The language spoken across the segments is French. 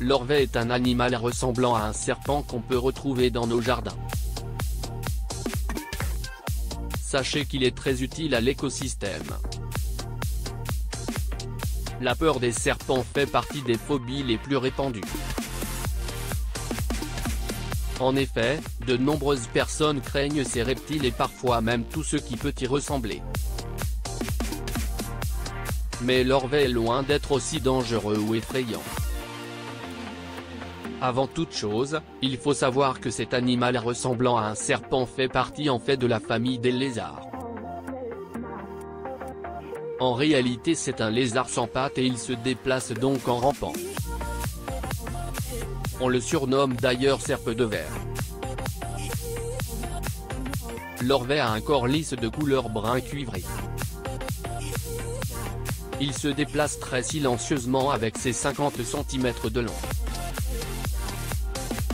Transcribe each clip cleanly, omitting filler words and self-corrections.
l'orvet est un animal ressemblant à un serpent qu'on peut retrouver dans nos jardins. Sachez qu'il est très utile à l'écosystème. La peur des serpents fait partie des phobies les plus répandues. En effet, de nombreuses personnes craignent ces reptiles et parfois même tout ce qui peut y ressembler. Mais l'orvet est loin d'être aussi dangereux ou effrayant. Avant toute chose, il faut savoir que cet animal ressemblant à un serpent fait partie en fait de la famille des lézards. En réalité c'est un lézard sans pattes et il se déplace donc en rampant. On le surnomme d'ailleurs serpe de verre. L'orvet a un corps lisse de couleur brun cuivré. Il se déplace très silencieusement avec ses 50 cm de long.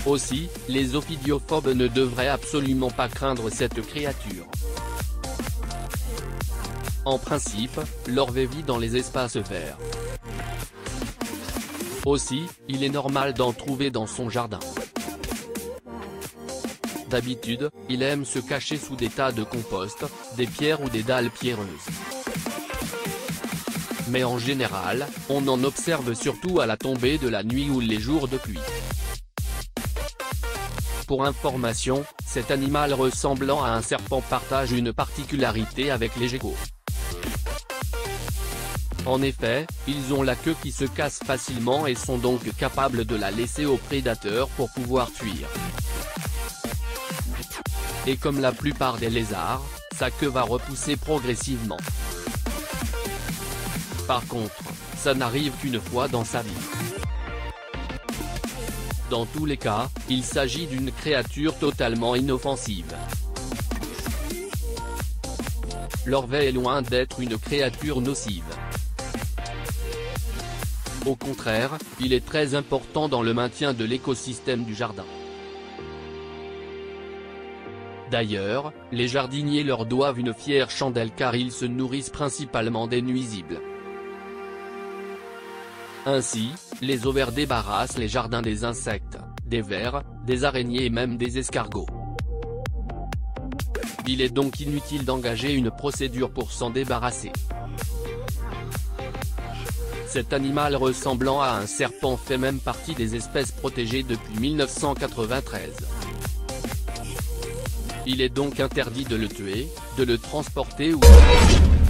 Aussi, les ophidiophobes ne devraient absolument pas craindre cette créature. En principe, l'orvet vit dans les espaces verts. Aussi, il est normal d'en trouver dans son jardin. D'habitude, il aime se cacher sous des tas de compost, des pierres ou des dalles pierreuses. Mais en général, on en observe surtout à la tombée de la nuit ou les jours de pluie. Pour information, cet animal ressemblant à un serpent partage une particularité avec les geckos. En effet, ils ont la queue qui se casse facilement et sont donc capables de la laisser aux prédateurs pour pouvoir fuir. Et comme la plupart des lézards, sa queue va repousser progressivement. Par contre, ça n'arrive qu'une fois dans sa vie. Dans tous les cas, il s'agit d'une créature totalement inoffensive. L'orvet est loin d'être une créature nocive. Au contraire, il est très important dans le maintien de l'écosystème du jardin. D'ailleurs, les jardiniers leur doivent une fière chandelle car ils se nourrissent principalement des nuisibles. Ainsi, les ovaires débarrassent les jardins des insectes, des vers, des araignées et même des escargots. Il est donc inutile d'engager une procédure pour s'en débarrasser. Cet animal ressemblant à un serpent fait même partie des espèces protégées depuis 1993. Il est donc interdit de le tuer, de le transporter ou de